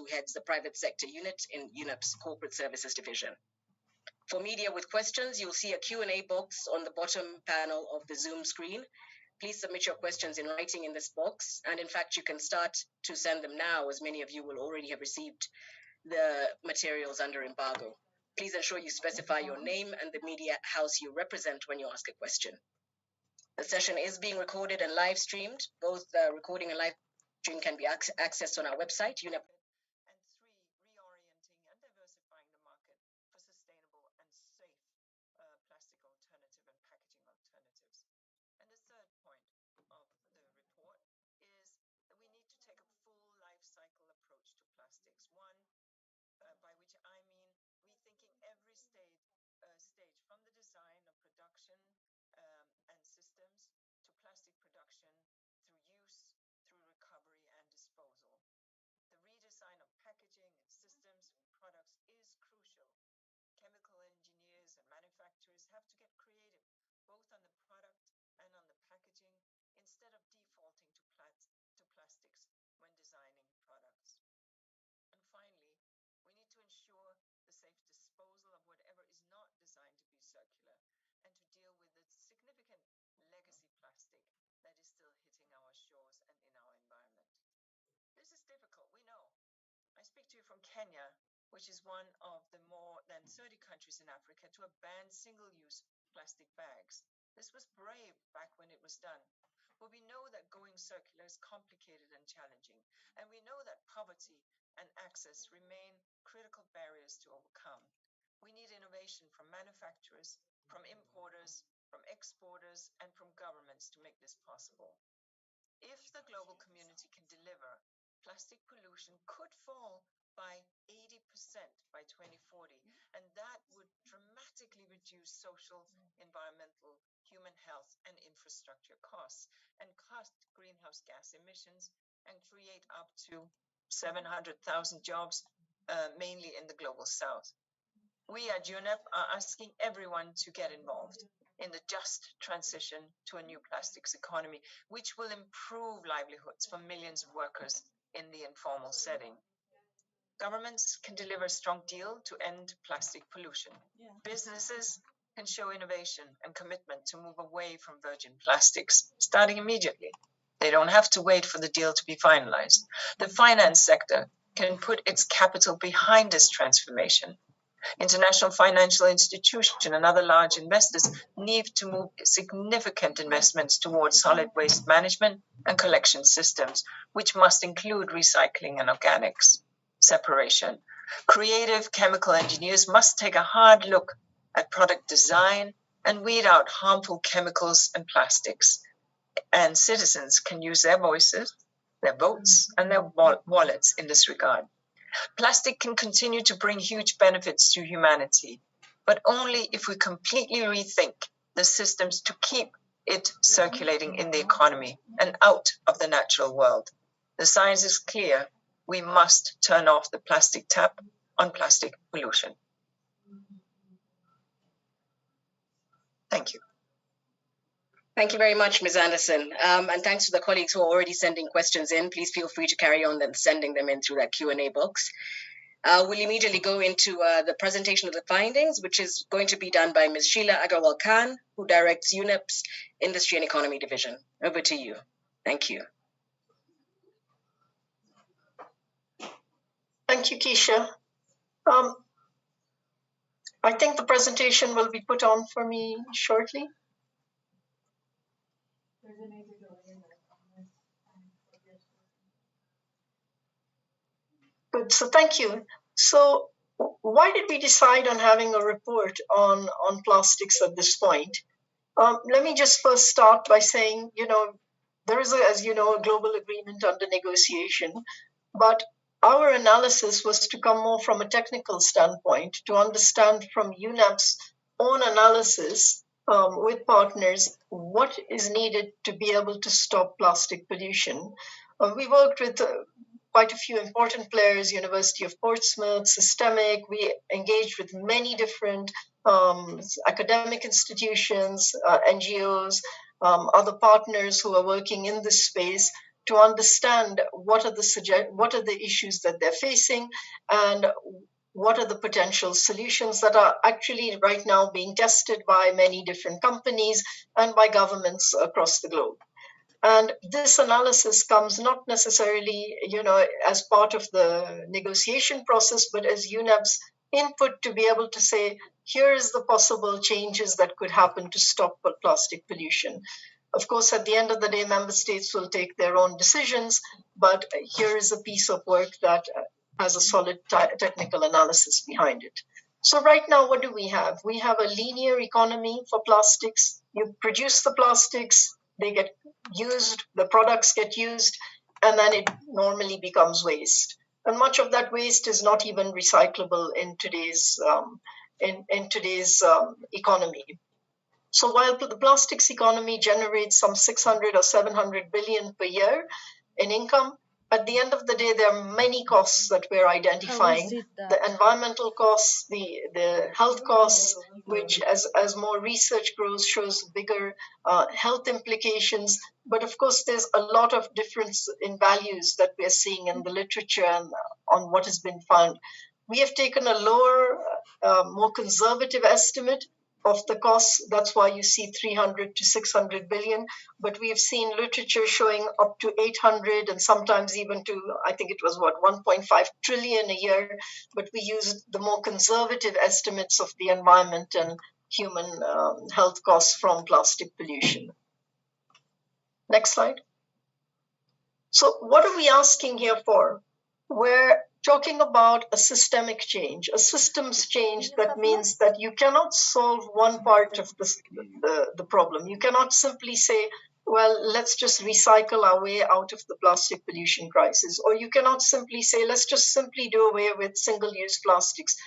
heads the private sector unit in UNEP's Corporate Services Division. For media with questions, you'll see a Q&A box on the bottom panel of the Zoom screen. Please submit your questions in writing in this box. And in fact, you can start to send them now, as many of you will already have received the materials under embargo. Please ensure you specify your name and the media house you represent when you ask a question. The session is being recorded and live streamed. Both the recording and live stream can be accessed on our website, UNEP. And 3, reorienting and diversifying the market for sustainable and safe plastic alternative and packaging alternatives. And the third point of the report is that we need to take a full life cycle approach to plastics. One, by which I mean rethinking every stage from the design of production and systems to plastic production through use, through recovery and disposal. The redesign of packaging and systems and products is crucial. Chemical engineers and manufacturers have to get creative, both on the product and on the packaging, instead of defaulting to plastics when designing products. And finally, we need to ensure the safe disposal of whatever is not designed to be circular, and to deal with the significant legacy plastic that is still hitting our shores and in our environment. This is difficult, we know. I speak to you from Kenya, which is one of the more than 30 countries in Africa to have banned single-use plastic bags. This was brave back when it was done. But we know that going circular is complicated and challenging, and we know that poverty and access remain critical barriers to overcome. We need innovation from manufacturers, from importers, from exporters, and from governments to make this possible. If the global community can deliver, plastic pollution could fall by 80% by 2040, and that would dramatically reduce social, environmental, human health, and infrastructure costs, and cut greenhouse gas emissions, and create up to 700,000 jobs, mainly in the global south. We at UNEP are asking everyone to get involved in the just transition to a new plastics economy, which will improve livelihoods for millions of workers in the informal setting. Governments can deliver a strong deal to end plastic pollution. Businesses can show innovation and commitment to move away from virgin plastics, starting immediately. They don't have to wait for the deal to be finalized. The finance sector can put its capital behind this transformation. International financial institutions and other large investors need to move significant investments towards solid waste management and collection systems, which must include recycling and organics separation. Creative chemical engineers must take a hard look at product design and weed out harmful chemicals and plastics. And citizens can use their voices, their votes, and their wallets in this regard. Plastic can continue to bring huge benefits to humanity, but only if we completely rethink the systems to keep it circulating in the economy and out of the natural world. The science is clear. We must turn off the plastic tap on plastic pollution. Thank you. Thank you very much, Ms. Anderson. And thanks to the colleagues who are already sending questions in. Please feel free to carry on then sending them in through that Q&A box. We'll immediately go into the presentation of the findings, which is going to be done by Ms. Sheila Agarwal Khan, who directs UNEP's Industry and Economy Division. Over to you. Thank you. Thank you, Keisha. I think the presentation will be put on for me shortly. Good, so thank you. So why did we decide on having a report on plastics at this point? Let me just first start by saying, there is, as you know, a global agreement under negotiation, but our analysis was to come more from a technical standpoint, to understand from UNEP's own analysis with partners what is needed to be able to stop plastic pollution. We worked with quite a few important players, University of Portsmouth, Systemic. We engaged with many different academic institutions, NGOs, other partners who are working in this space to understand what are the issues that they're facing and what are the potential solutions that are actually right now being tested by many different companies and by governments across the globe. And this analysis comes not necessarily, as part of the negotiation process, but as UNEP's input to be able to say, here is the possible changes that could happen to stop plastic pollution. Of course, at the end of the day, member states will take their own decisions, but here is a piece of work that has a solid technical analysis behind it. So right now, what do we have? We have a linear economy for plastics. You produce the plastics, they get used, the products get used, and then it normally becomes waste. And much of that waste is not even recyclable in today's economy. So while the plastics economy generates some 600 or 700 billion per year in income, at the end of the day, there are many costs that we're identifying. The environmental costs, the health costs, which as more research grows, shows bigger health implications. But of course, there's a lot of difference in values that we're seeing in the literature and on what has been found. We have taken a lower, more conservative estimate of the costs. That's why you see 300 to 600 billion. But we have seen literature showing up to 800 and sometimes even to, I think it was 1.5 trillion a year. But we used the more conservative estimates of the environment and human health costs from plastic pollution. Next slide. So what are we asking here for? We're talking about a systemic change, a systems change. That means that you cannot solve one part of the problem. You cannot simply say, well, let's just recycle our way out of the plastic pollution crisis. Or you cannot simply say, let's just simply do away with single-use plastics.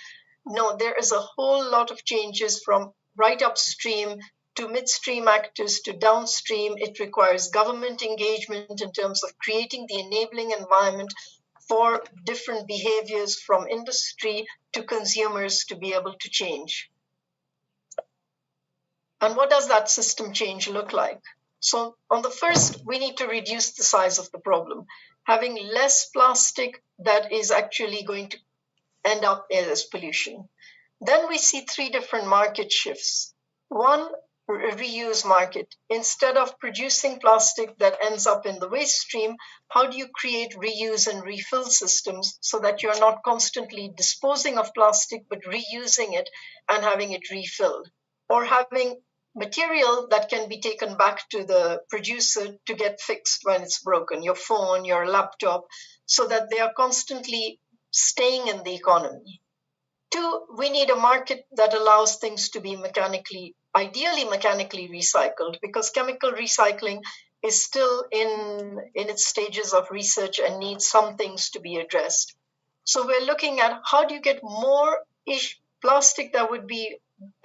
No, there is a whole lot of changes from right upstream to midstream actors to downstream. It requires government engagement in terms of creating the enabling environment for different behaviors from industry to consumers to be able to change. And what does that system change look like? So on the first, we need to reduce the size of the problem. Having less plastic that is actually going to end up as pollution. Then we see three different market shifts. One, reuse market. Instead of producing plastic that ends up in the waste stream, how do you create reuse and refill systems so that you're not constantly disposing of plastic, but reusing it and having it refilled? Or having material that can be taken back to the producer to get fixed when it's broken, your phone, your laptop, so that they are constantly staying in the economy. Two, we need a market that allows things to be ideally mechanically recycled, because chemical recycling is still in its stages of research and needs some things to be addressed. So we're looking at how do you get more plastic that would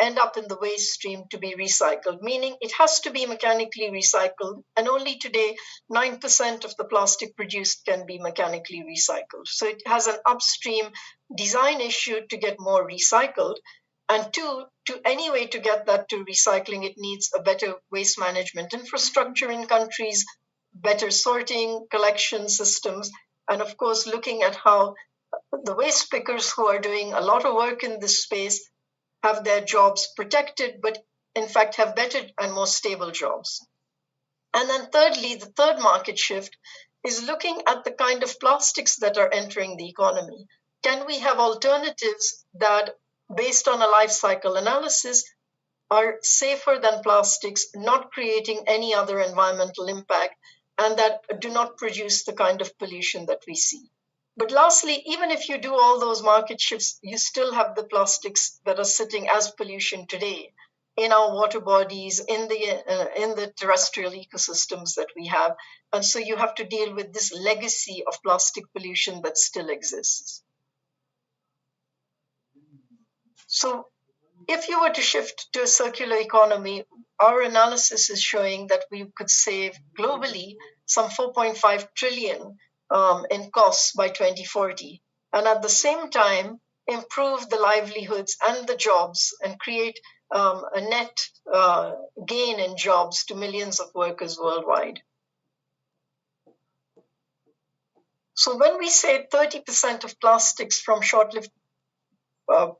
end up in the waste stream to be recycled, meaning it has to be mechanically recycled, and only today 9% of the plastic produced can be mechanically recycled. So it has an upstream design issue to get more recycled. And two, to get that to recycling, it needs a better waste management infrastructure in countries, better sorting, collection systems, and of course, looking at how the waste pickers who are doing a lot of work in this space have their jobs protected, but in fact have better and more stable jobs. And then thirdly, the third market shift is looking at the kind of plastics that are entering the economy. Can we have alternatives that, based on a life cycle analysis, are safer than plastics, not creating any other environmental impact, and that do not produce the kind of pollution that we see? But lastly, even if you do all those market shifts, you still have the plastics that are sitting as pollution today in our water bodies, in the terrestrial ecosystems that we have. And so you have to deal with this legacy of plastic pollution that still exists. So if you were to shift to a circular economy, our analysis is showing that we could save globally some 4.5 trillion in costs by 2040, and at the same time improve the livelihoods and the jobs and create a net gain in jobs to millions of workers worldwide. So when we say 30% of plastics from short-lived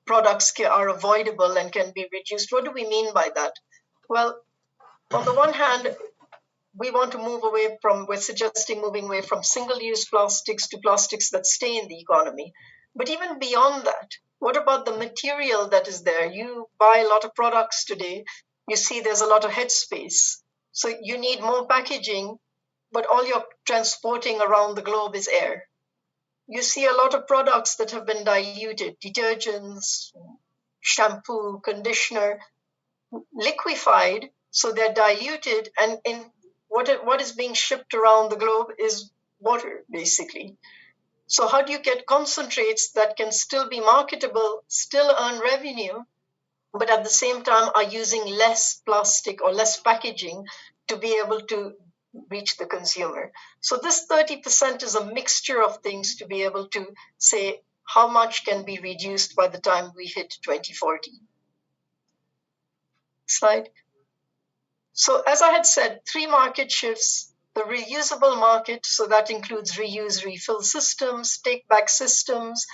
products are avoidable and can be reduced, what do we mean by that? Well, on the one hand, we want to we're suggesting moving away from single-use plastics to plastics that stay in the economy. But even beyond that, what about the material that is there? You buy a lot of products today, you see there's a lot of headspace. So you need more packaging, but all you're transporting around the globe is air. You see a lot of products that have been diluted, detergents, shampoo, conditioner, liquefied, so they're diluted, and in what is being shipped around the globe is water, basically. So how do you get concentrates that can still be marketable, still earn revenue, but at the same time are using less plastic or less packaging to be able to reach the consumer? So this 30% is a mixture of things to be able to say how much can be reduced by the time we hit 2040. Slide. So as I had said, 3 market shifts: the reusable market, so that includes reuse, refill systems, take back systems,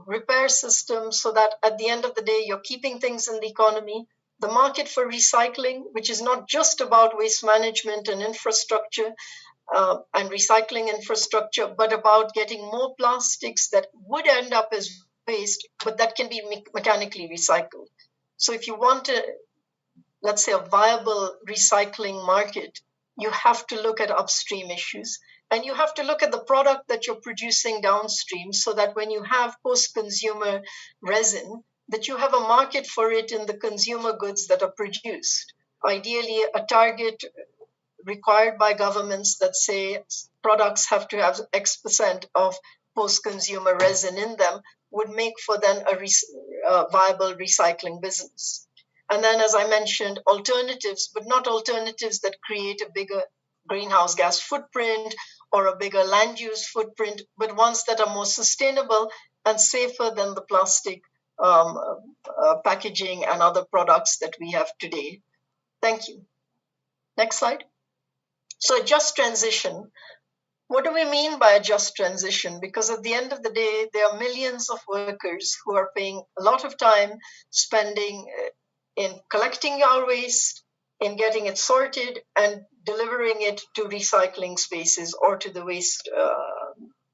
repair systems, so that at the end of the day, you're keeping things in the economy. The market for recycling, which is not just about waste management and infrastructure and recycling infrastructure, but about getting more plastics that would end up as waste, but that can be mechanically recycled. So if you want to, let's say, a viable recycling market, you have to look at upstream issues, and you have to look at the product that you're producing downstream, so that when you have post-consumer resin, that you have a market for it in the consumer goods that are produced. Ideally, a target required by governments that say products have to have X% of post-consumer resin in them would make for then a viable recycling business. And then, as I mentioned, alternatives, but not alternatives that create a bigger greenhouse gas footprint or a bigger land use footprint, but ones that are more sustainable and safer than the plastic packaging and other products that we have today. Thank you. Next slide. So a just transition. What do we mean by a just transition? Because at the end of the day, there are millions of workers who are paying a lot of time spending in collecting our waste, in getting it sorted, and delivering it to recycling spaces or to the waste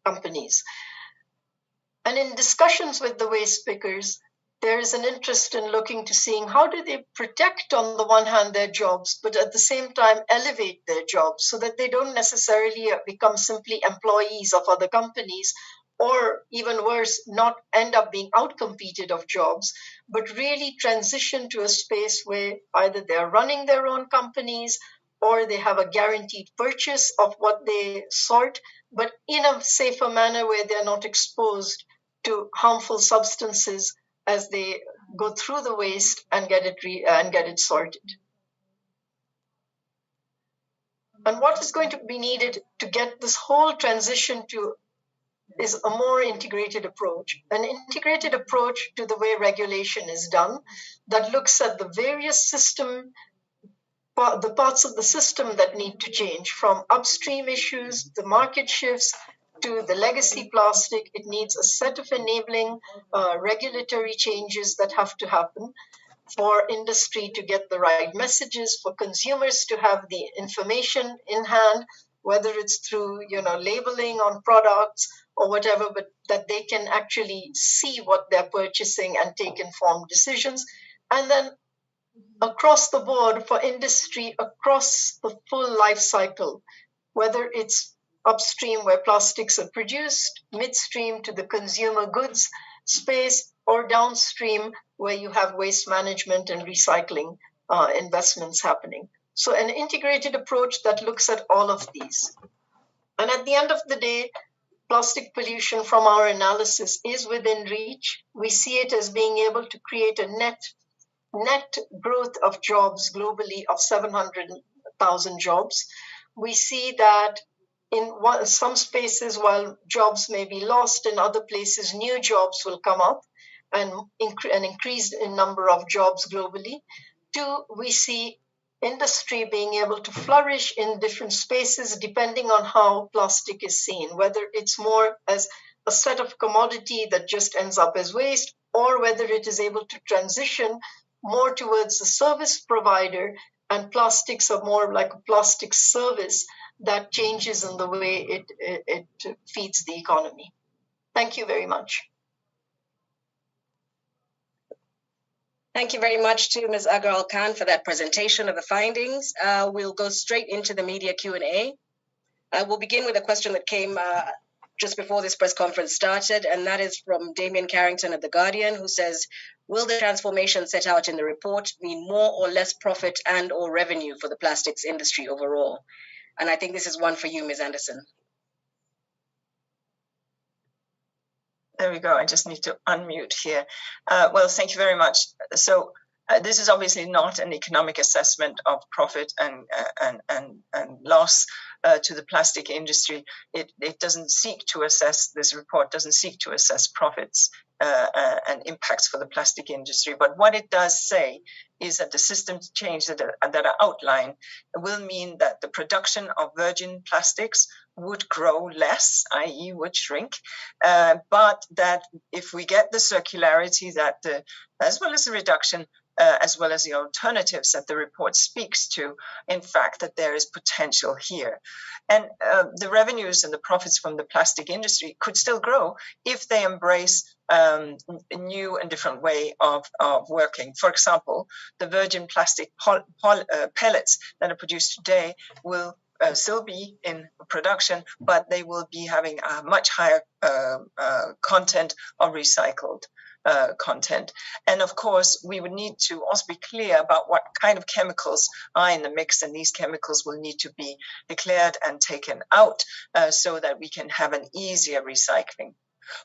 companies. And in discussions with the waste pickers, there is an interest in looking to seeing how do they protect, on the one hand, their jobs, but at the same time elevate their jobs so that they don't necessarily become simply employees of other companies, or even worse, not end up being outcompeted of jobs, but really transition to a space where either they're running their own companies or they have a guaranteed purchase of what they sort, but in a safer manner where they're not exposed to harmful substances as they go through the waste and get it sorted. And what is going to be needed to get this whole transition to is a more integrated approach, an integrated approach to the way regulation is done that looks at the various the parts of the system that need to change, from upstream issues, the market shifts, to the legacy plastic. It needs a set of enabling regulatory changes that have to happen for industry to get the right messages, for consumers to have the information in hand, whether it's through labeling on products or whatever, but that they can actually see what they're purchasing and take informed decisions. And then across the board for industry, across the full life cycle, whether it's upstream where plastics are produced, midstream to the consumer goods space, or downstream where you have waste management and recycling investments happening. So an integrated approach that looks at all of these. And at the end of the day, plastic pollution from our analysis is within reach. We see it as being able to create a net growth of jobs globally of 700,000 jobs. We see that in some spaces, while jobs may be lost, in other places, new jobs will come up and an increase in number of jobs globally. Two, we see industry being able to flourish in different spaces depending on how plastic is seen, whether it's more as a set of commodity that just ends up as waste, or whether it is able to transition more towards the service provider and plastics are more like a plastic service that changes in the way it feeds the economy. Thank you very much. Thank you very much to Ms. Agrawal Khan for that presentation of the findings. We'll go straight into the media Q&A. We'll begin with a question that came just before this press conference started, and that is from Damien Carrington of The Guardian, who says, will the transformation set out in the report mean more or less profit and or revenue for the plastics industry overall? And I think this is one for you, Ms. Anderson. There we go. I just need to unmute here. Well, thank you very much. So this is obviously not an economic assessment of profit and loss to the plastic industry. It doesn't seek to assess, this report doesn't seek to assess profits and impacts for the plastic industry. But what it does say is that the systems change that are outlined will mean that the production of virgin plastics would grow less, i.e. would shrink, but that if we get the circularity that as well as the reduction, as well as the alternatives that the report speaks to, in fact, that there is potential here. And the revenues and the profits from the plastic industry could still grow if they embrace a new and different way of working. For example, the virgin plastic pellets that are produced today will still be in production, but they will be having a much higher content of recycled content. And of course, we would need to also be clear about what kind of chemicals are in the mix, and these chemicals will need to be declared and taken out so that we can have an easier recycling.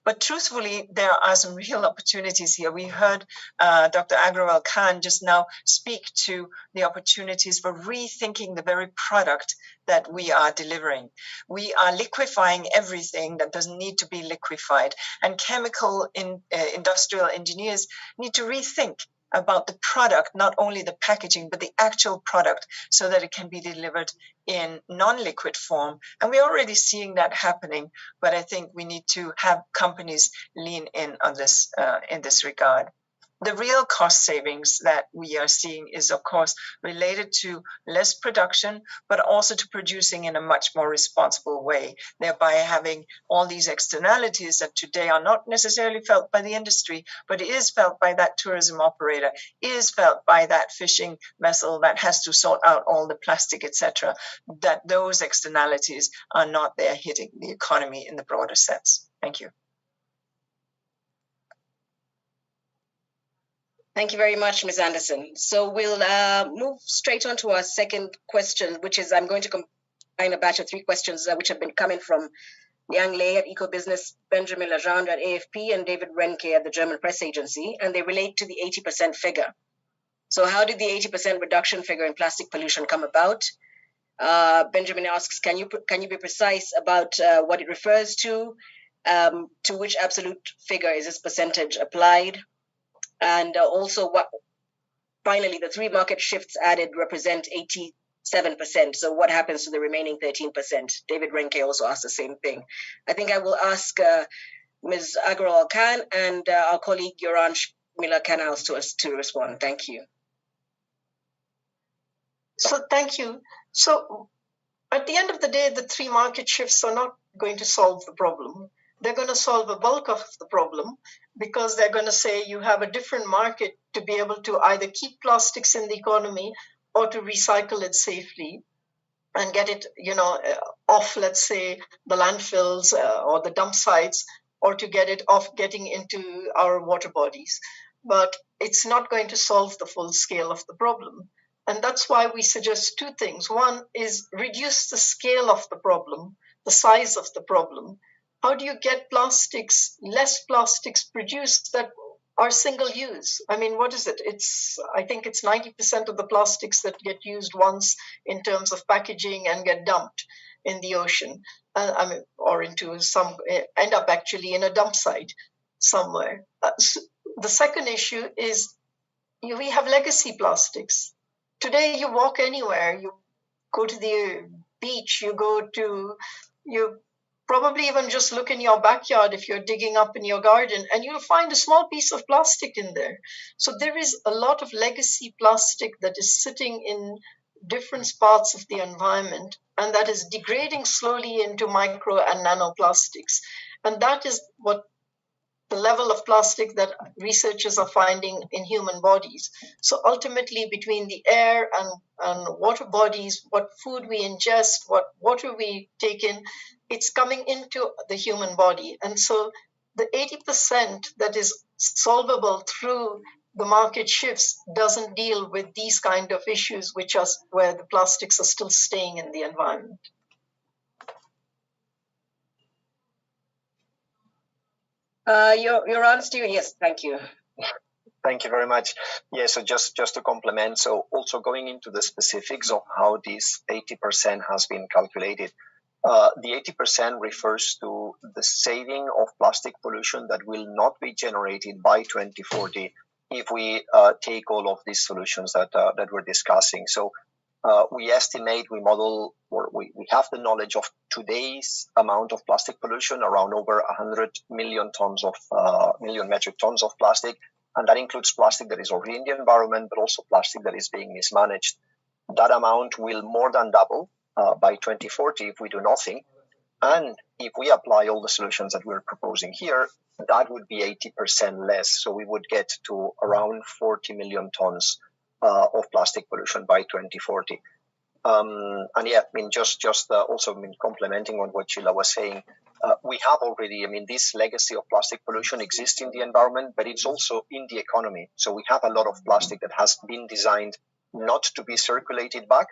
But truthfully, there are some real opportunities here. We heard Dr. Agrawal Khan just now speak to the opportunities for rethinking the very product that we are delivering. We are liquefying everything that doesn't need to be liquefied, and chemical industrial engineers need to rethink about the product, not only the packaging, but the actual product, so that it can be delivered in non-liquid form. And we're already seeing that happening, but I think we need to have companies lean in on this in this regard. The real cost savings that we are seeing is, of course, related to less production, but also to producing in a much more responsible way, thereby having all these externalities that today are not necessarily felt by the industry, but is felt by that tourism operator, is felt by that fishing vessel that has to sort out all the plastic, etc., that those externalities are not there hitting the economy in the broader sense. Thank you. Thank you very much, Ms. Anderson. So we'll move straight on to our second question, which is I'm going to combine a batch of three questions which have been coming from Liang Lei at Ecobusiness, Benjamin Legendre at AFP, and David Renke at the German press agency, and they relate to the 80% figure. So how did the 80% reduction figure in plastic pollution come about? Benjamin asks, can you be precise about what it refers to which absolute figure is this percentage applied? And also, finally, the three market shifts added represent 87%. So what happens to the remaining 13%? David Renke also asked the same thing. I think I will ask Ms. Agrawal Khan and our colleague Yoransh Miller-Canals to respond. Thank you. So thank you. So at the end of the day, the three market shifts are not going to solve the problem. They're going to solve a bulk of the problem, because they're going to say you have a different market to be able to either keep plastics in the economy or to recycle it safely and get it, off, let's say, the landfills or the dump sites, or to get it off getting into our water bodies. But it's not going to solve the full scale of the problem. And that's why we suggest two things. One is reduce the scale of the problem, the size of the problem. How do you get less plastics produced that are single use? I mean, what is it? I think it's 90% of the plastics that get used once in terms of packaging and get dumped in the ocean, or into end up actually in a dump site somewhere. So the second issue is we have legacy plastics. today you walk anywhere, you go to the beach, you probably even just look in your backyard if you're digging up in your garden, and you'll find a small piece of plastic in there. So there is a lot of legacy plastic that is sitting in different parts of the environment, and that is degrading slowly into micro and nanoplastics. And that is what the level of plastic that researchers are finding in human bodies. So ultimately, between the air and water bodies, what food we ingest, what water we take in, it's coming into the human body. And so the 80% that is solvable through the market shifts doesn't deal with these kind of issues, which are where the plastics are still staying in the environment. Your answer, yes, thank you. Thank you very much. Yeah, so just to complement, so also going into the specifics of how this 80% has been calculated, the 80% refers to the saving of plastic pollution that will not be generated by 2040 if we take all of these solutions that we're discussing. So we estimate, we model, or we have the knowledge of today's amount of plastic pollution, around over 100 million tons of million metric tons of plastic. And that includes plastic that is already in the environment, but also plastic that is being mismanaged. That amount will more than double by 2040 if we do nothing. And if we apply all the solutions that we're proposing here, that would be 80% less. So we would get to around 40 million tons of plastic pollution by 2040. And yeah, I mean, just also complementing on what Sheila was saying, we have already, I mean, this legacy of plastic pollution exists in the environment, but it's also in the economy. So we have a lot of plastic that has been designed not to be circulated back.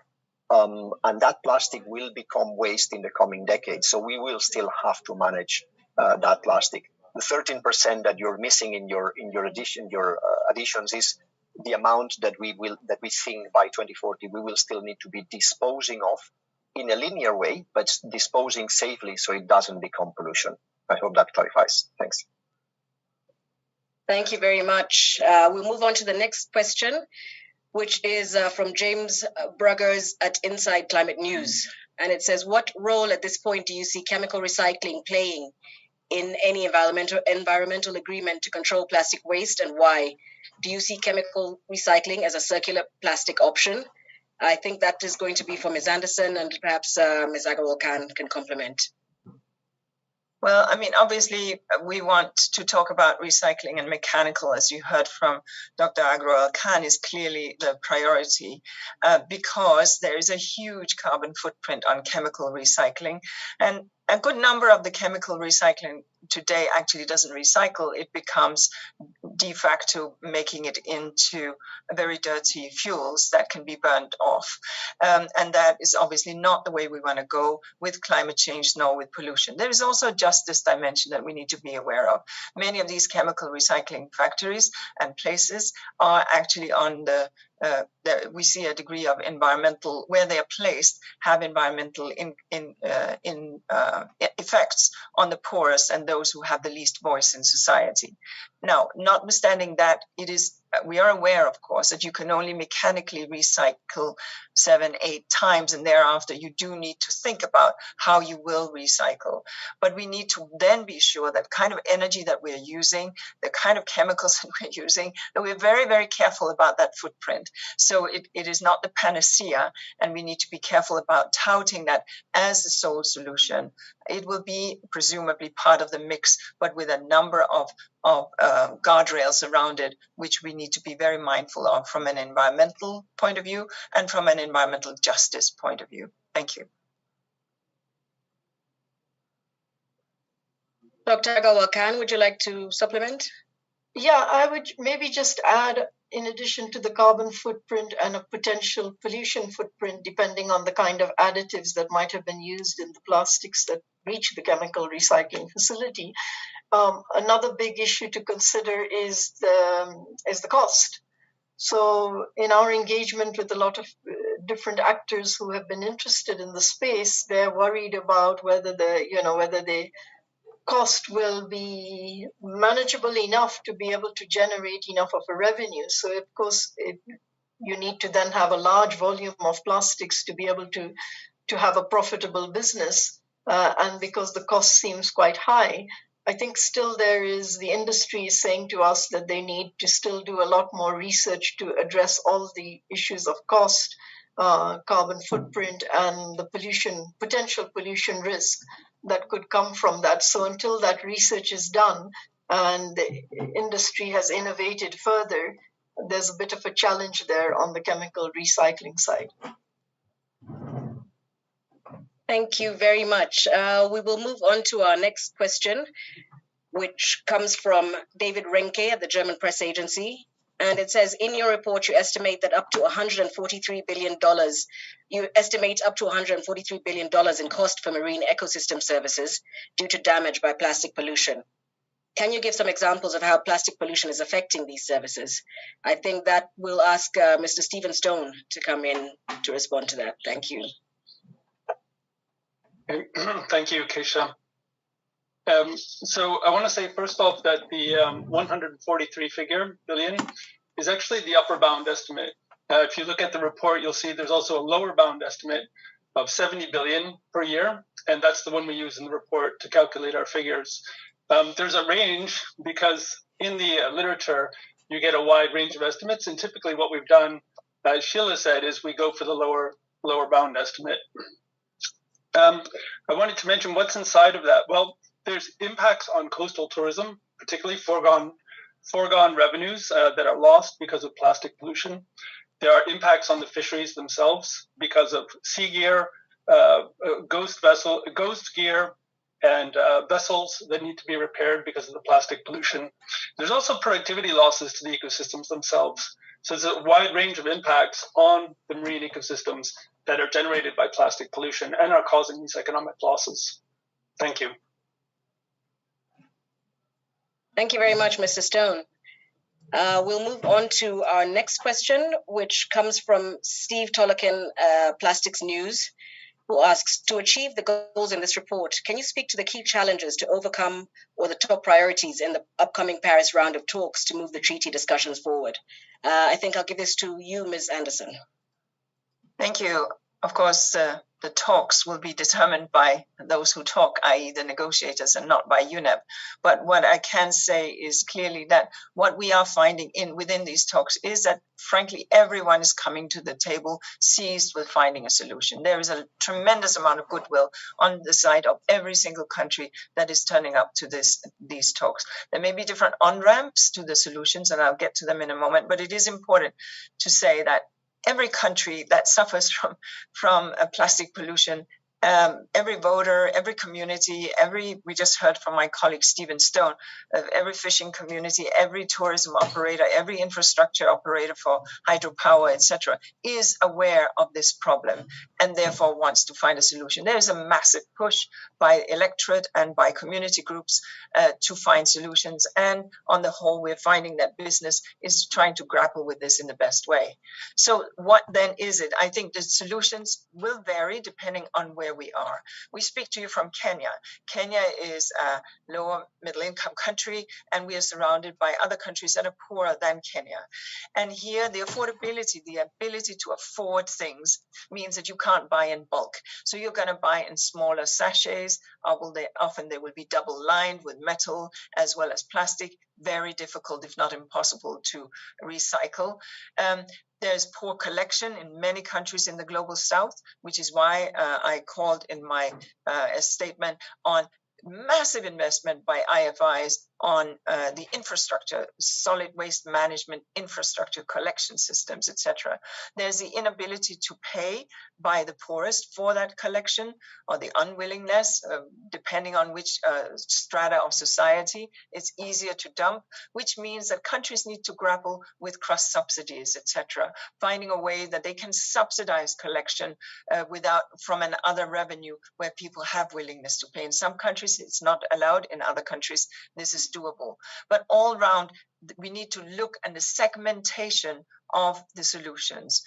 And that plastic will become waste in the coming decades. So we will still have to manage that plastic. The 13% that you're missing in your additions is the amount that we think by 2040 we will still need to be disposing of in a linear way, but disposing safely so it doesn't become pollution. I hope that clarifies. Thanks. Thank you very much. We'll move on to the next question, which is from James Bruggers at Inside Climate News. And it says, what role at this point do you see chemical recycling playing in any environmental agreement to control plastic waste, and why? Do you see chemical recycling as a circular plastic option? I think that is going to be for Ms. Anderson, and perhaps Ms. Agarwal can complement. Well, I mean, obviously, we want to talk about recycling, and mechanical, as you heard from Dr. Agrawal Khan, is clearly the priority because there is a huge carbon footprint on chemical recycling. And a good number of the chemical recycling today actually doesn't recycle. It becomes de facto making it into very dirty fuels that can be burned off. And that is obviously not the way we want to go with climate change nor with pollution. There is also a justice dimension that we need to be aware of. Many of these chemical recycling factories and places are actually on we see a degree of environmental, where they are placed, have environmental effects on the poorest and those who have the least voice in society. Now, notwithstanding that, we are aware, of course, that you can only mechanically recycle 7-8 times, and thereafter you do need to think about how you will recycle. But we need to then be sure that kind of energy that we're using, the kind of chemicals that we're using, that we're very, very careful about that footprint. So it is not the panacea, and we need to be careful about touting that as the sole solution. It will be presumably part of the mix, but with a number of guardrails around it, which we need to be very mindful of from an environmental point of view and from an environmental justice point of view. Thank you. Dr. Agarwal Khan, would you like to supplement? Yeah, I would maybe just add, in addition to the carbon footprint and a potential pollution footprint, depending on the kind of additives that might have been used in the plastics that reach the chemical recycling facility, another big issue to consider is the cost. So in our engagement with a lot of different actors who have been interested in the space, they're worried about whether the cost will be manageable enough to be able to generate enough of a revenue. So of course, you need to then have a large volume of plastics to be able to have a profitable business. And because the cost seems quite high, I think still there is, the industry is saying to us that they need to still do a lot more research to address all the issues of cost, carbon footprint, and the potential pollution risk that could come from that. So until that research is done and the industry has innovated further, there's a bit of a challenge there on the chemical recycling side. Thank you very much. We will move on to our next question, which comes from David Renke at the German Press Agency. And it says, in your report, you estimate that up to $143 billion, in cost for marine ecosystem services due to damage by plastic pollution. Can you give some examples of how plastic pollution is affecting these services? I think that we'll ask Mr. Stephen Stone to come in to respond to that. Thank you. Thank you, Keisha. So I want to say first off that the 143 billion is actually the upper bound estimate. If you look at the report, you'll see there's also a lower bound estimate of 70 billion per year, and that's the one we use in the report to calculate our figures. There's a range because in the literature, you get a wide range of estimates, and typically what we've done, as Sheila said, is we go for the lower bound estimate. I wanted to mention what's inside of that. Well, there's impacts on coastal tourism, particularly foregone revenues that are lost because of plastic pollution. There are impacts on the fisheries themselves because of sea gear, ghost gear, and vessels that need to be repaired because of the plastic pollution. There's also productivity losses to the ecosystems themselves. So there's a wide range of impacts on the marine ecosystems that are generated by plastic pollution and are causing these economic losses. Thank you. Thank you very much, Mr. Stone. We'll move on to our next question, which comes from Steve Tollekin, Plastics News, who asks, to achieve the goals in this report, can you speak to the key challenges to overcome or the top priorities in the upcoming Paris round of talks to move the treaty discussions forward? I think I'll give this to you, Ms. Anderson. Thank you. Of course, the talks will be determined by those who talk, i.e. the negotiators, and not by UNEP. But what I can say is clearly that what we are finding within these talks is that, frankly, everyone is coming to the table seized with finding a solution. There is a tremendous amount of goodwill on the side of every single country that is turning up to these talks. There may be different on-ramps to the solutions, and I'll get to them in a moment, but it is important to say that every country that suffers from plastic pollution, every voter, every community, we just heard from my colleague Stephen Stone, every fishing community, every tourism operator, every infrastructure operator for hydropower, etc., is aware of this problem and therefore wants to find a solution. There is a massive push by electorate and by community groups to find solutions. And on the whole, we're finding that business is trying to grapple with this in the best way. So what then is it? I think the solutions will vary depending on where we are. We speak to you from Kenya. Kenya is a lower middle income country, and we are surrounded by other countries that are poorer than Kenya. And here the affordability, the ability to afford things means that you can't buy in bulk. So you're going to buy in smaller sachets. Often they will be double lined with metal as well as plastic. Very difficult, if not impossible, to recycle. There's poor collection in many countries in the global south, which is why I called in my statement on massive investment by IFIs on the infrastructure, solid waste management infrastructure, collection systems, etc. There's the inability to pay by the poorest for that collection, or the unwillingness, depending on which strata of society, it's easier to dump, which means that countries need to grapple with cross subsidies, etc., finding a way that they can subsidize collection from another revenue where people have willingness to pay. In some countries, it's not allowed. In other countries, this is doable. But all round, we need to look at the segmentation of the solutions.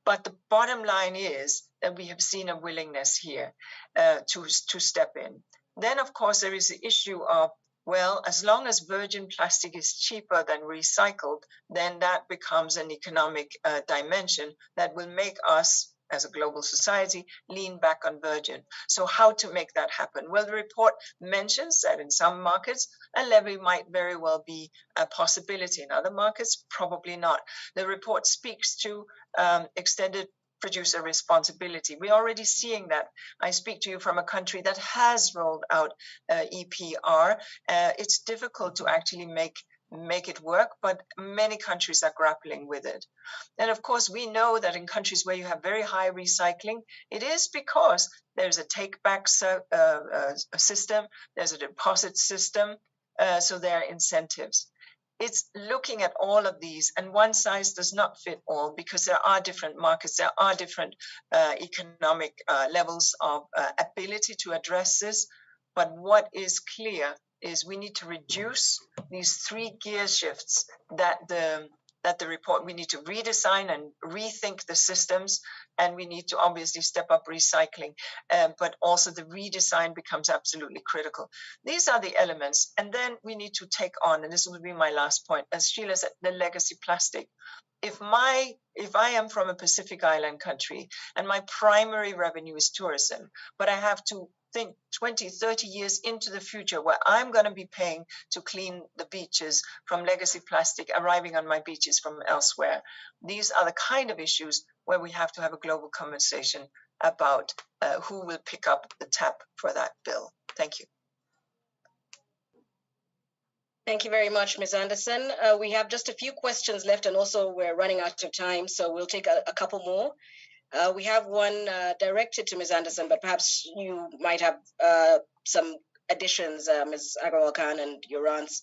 But the bottom line is that we have seen a willingness here to step in. Then, of course, there is the issue of Well, as long as virgin plastic is cheaper than recycled, then that becomes an economic dimension that will make us, as a global society, lean back on virgin. So how to make that happen? Well, the report mentions that in some markets, a levy might very well be a possibility. In other markets, probably not. The report speaks to extended producer responsibility. We're already seeing that. I speak to you from a country that has rolled out EPR. It's difficult to actually make it work, but many countries are grappling with it. And of course, we know that in countries where you have very high recycling, it is because there's a take-back system, there's a deposit system, so there are incentives. It's looking at all of these, and one size does not fit all because there are different markets, there are different economic levels of ability to address this. But what is clear is we need to reduce these three gear shifts that the report, we need to redesign and rethink the systems, and we need to obviously step up recycling, but also the redesign becomes absolutely critical. These are the elements, and then we need to take on, and this would be my last point, as Sheila said, the legacy plastic. If I am from a Pacific Island country and my primary revenue is tourism, but I have to think 20, 30 years into the future where I'm going to be paying to clean the beaches from legacy plastic arriving on my beaches from elsewhere. These are the kind of issues where we have to have a global conversation about who will pick up the tab for that bill. Thank you. Thank you very much, Ms. Anderson. We have just a few questions left, and also we're running out of time, so we'll take a couple more. We have one directed to Ms. Anderson, but perhaps you might have some additions, Ms. Agrawal Khan, and your answer.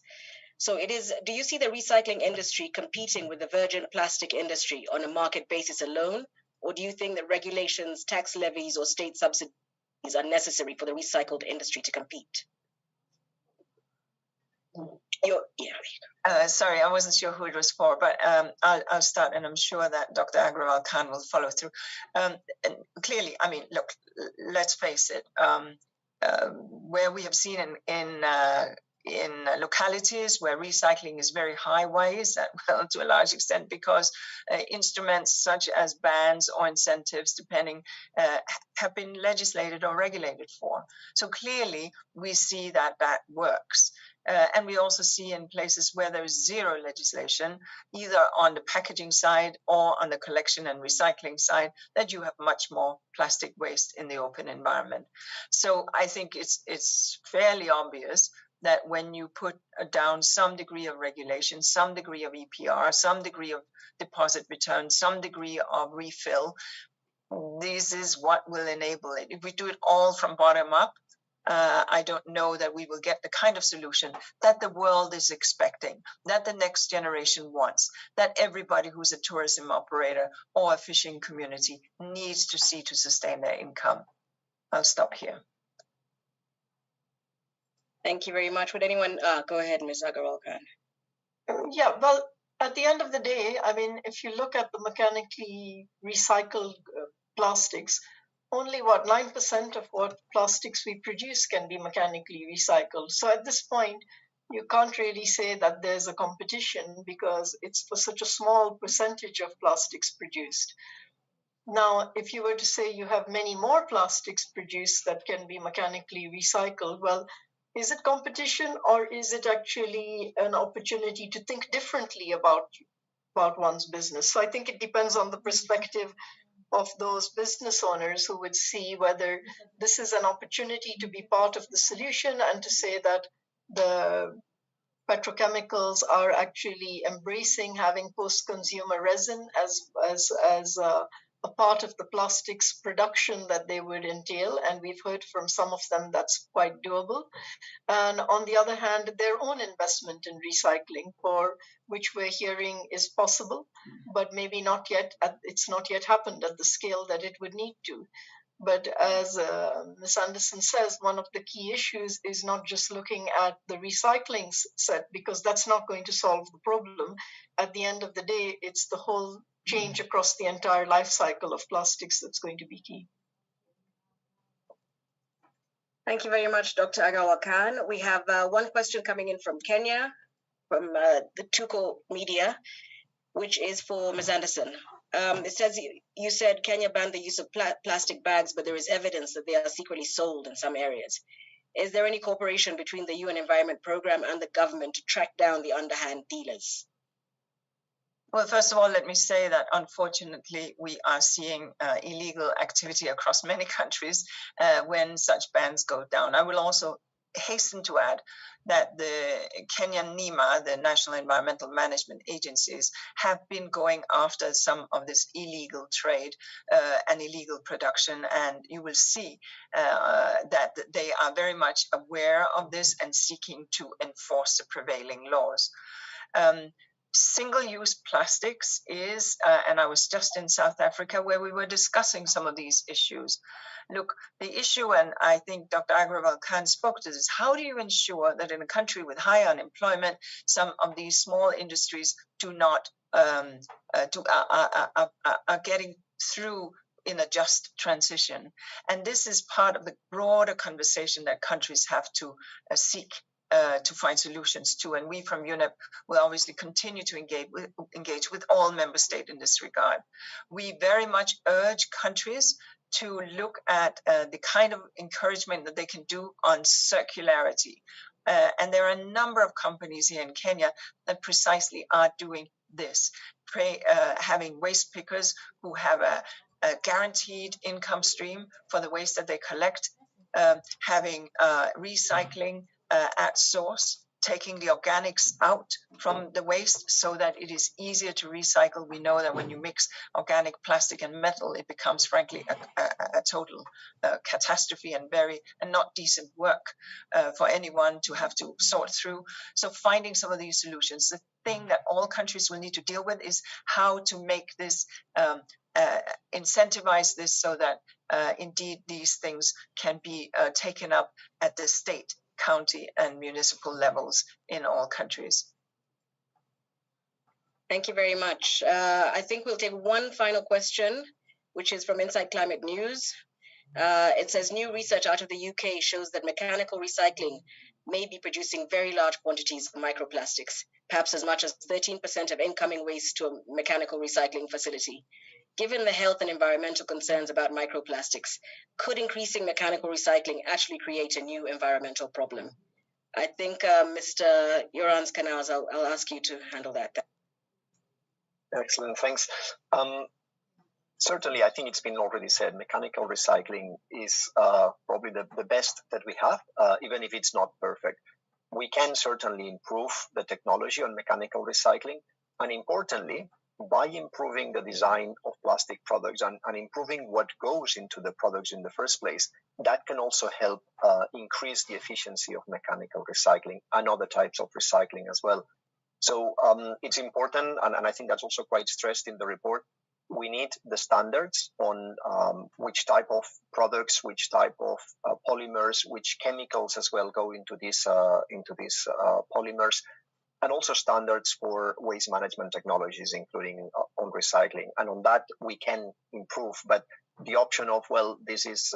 So it is, do you see the recycling industry competing with the virgin plastic industry on a market basis alone? Or do you think that regulations, tax levies, or state subsidies are necessary for the recycled industry to compete? Sorry, I wasn't sure who it was for, but I'll start, and I'm sure that Dr. Agrawal Khan will follow through. And clearly, I mean, look, let's face it, where we have seen in localities where recycling is very high, why is that? Well, to a large extent because instruments such as bans or incentives, depending, have been legislated or regulated for. So clearly, we see that that works. And we also see in places where there is zero legislation, either on the packaging side or on the collection and recycling side, that you have much more plastic waste in the open environment. So I think it's fairly obvious that when you put down some degree of regulation, some degree of EPR, some degree of deposit return, some degree of refill, this is what will enable it. If we do it all from bottom up, I don't know that we will get the kind of solution that the world is expecting, that the next generation wants, that everybody who's a tourism operator or a fishing community needs to see to sustain their income. I'll stop here. Thank you very much. Would anyone go ahead, Ms. Agrawal Khan? Yeah, well, at the end of the day, I mean, if you look at the mechanically recycled plastics, only 9% of what plastics we produce can be mechanically recycled. So at this point, you can't really say that there's a competition because it's for such a small percentage of plastics produced. Now, if you were to say you have many more plastics produced that can be mechanically recycled, well, is it competition or is it actually an opportunity to think differently about one's business? So I think it depends on the perspective of those business owners who would see whether this is an opportunity to be part of the solution and to say that the petrochemicals are actually embracing having post-consumer resin as a part of the plastics production that they would entail. And we've heard from some of them that's quite doable. And on the other hand, their own investment in recycling, for which we're hearing is possible, but maybe not yet. It's not yet happened at the scale that it would need to. But as Ms. Anderson says, one of the key issues is not just looking at the recycling set, because that's not going to solve the problem. At the end of the day, it's the whole change across the entire life cycle of plastics that's going to be key. Thank you very much, Dr. Agawa Khan. We have one question coming in from Kenya, from the Tuko Media, which is for Ms. Anderson. It says, you said Kenya banned the use of plastic bags, but there is evidence that they are secretly sold in some areas. Is there any cooperation between the UN Environment Programme and the government to track down the underhand dealers? Well, first of all, let me say that unfortunately we are seeing illegal activity across many countries when such bans go down. I will also hasten to add that the Kenyan NEMA, the National Environmental Management Agencies, have been going after some of this illegal trade and illegal production, and you will see that they are very much aware of this and seeking to enforce the prevailing laws. Single-use plastics is, and I was just in South Africa where we were discussing some of these issues. Look, the issue, and I think Dr. Agrawal Khan spoke to this, how do you ensure that in a country with high unemployment, some of these small industries do not are getting through in a just transition? And this is part of the broader conversation that countries have to seek to find solutions to. And we from UNEP will obviously continue to engage with all member states in this regard. We very much urge countries to look at the kind of encouragement that they can do on circularity. And there are a number of companies here in Kenya that precisely are doing this, having waste pickers who have a guaranteed income stream for the waste that they collect, having recycling at source, taking the organics out from the waste so that it is easier to recycle. We know that when you mix organic plastic and metal, it becomes frankly a total catastrophe and not decent work for anyone to have to sort through. So finding some of these solutions. The thing that all countries will need to deal with is how to make this incentivize this so that indeed these things can be taken up at the state, county, and municipal levels in all countries. Thank you very much. I think we'll take one final question, which is from Inside Climate News. It says, new research out of the UK shows that mechanical recycling may be producing very large quantities of microplastics, perhaps as much as 13% of incoming waste to a mechanical recycling facility. Given the health and environmental concerns about microplastics, could increasing mechanical recycling actually create a new environmental problem? I think, Mr. Yorans Canals, I'll ask you to handle that. Excellent, thanks. Certainly, I think it's been already said, mechanical recycling is probably the best that we have, even if it's not perfect. We can certainly improve the technology on mechanical recycling, and importantly, by improving the design of plastic products and improving what goes into the products in the first place, that can also help increase the efficiency of mechanical recycling and other types of recycling as well. So it's important, and I think that's also quite stressed in the report. We need the standards on which type of products, which type of polymers, which chemicals as well go into these polymers, and also standards for waste management technologies, including on recycling. And on that, we can improve. But the option of, well, this is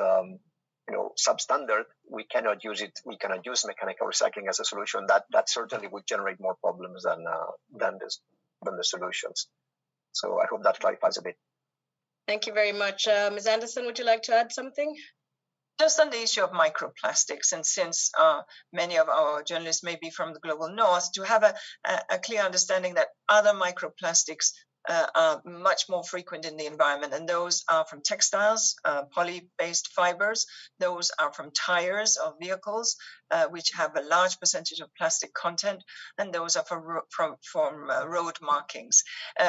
substandard, we cannot use it. We cannot use mechanical recycling as a solution. That certainly would generate more problems than the solutions. So I hope that clarifies a bit. Thank you very much. Ms. Anderson, would you like to add something? Just on the issue of microplastics, and since many of our journalists may be from the global north, to have a clear understanding that other microplastics are much more frequent in the environment, and those are from textiles, poly-based fibers. Those are from tires of vehicles, which have a large percentage of plastic content, and those are from road markings.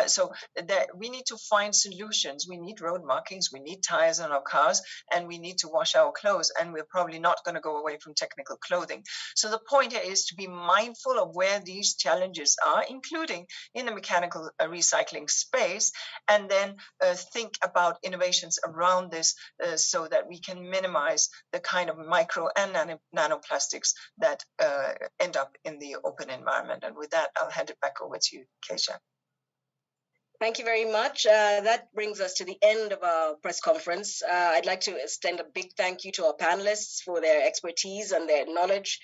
So that we need to find solutions. We need road markings, we need tires on our cars, and we need to wash our clothes, and we're probably not going to go away from technical clothing. So the point here is to be mindful of where these challenges are, including in the mechanical recycling space, and then think about innovations around this so that we can minimize the kind of micro and nanoplastics that end up in the open environment. And with that, I'll hand it back over to you, Keisha. Thank you very much. That brings us to the end of our press conference. I'd like to extend a big thank you to our panelists for their expertise and their knowledge,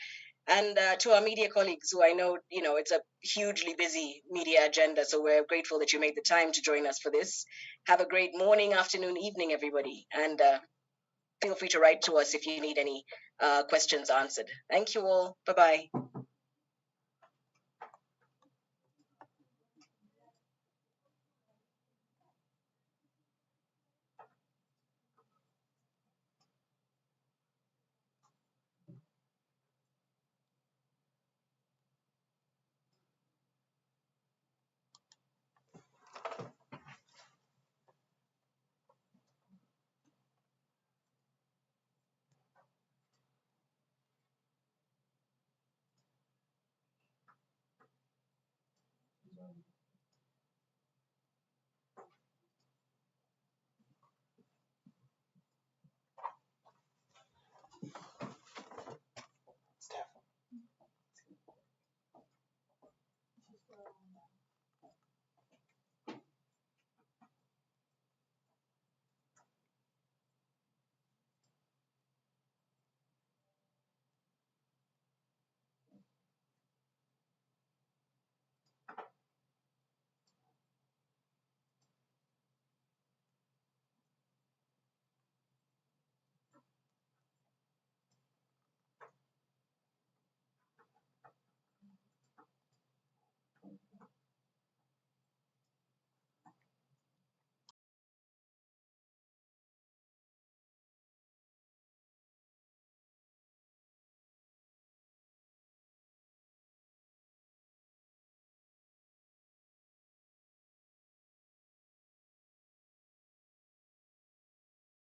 and to our media colleagues who I know, it's a hugely busy media agenda, so we're grateful that you made the time to join us for this. Have a great morning, afternoon, evening, everybody, and feel free to write to us if you need any questions answered. Thank you all. Bye-bye.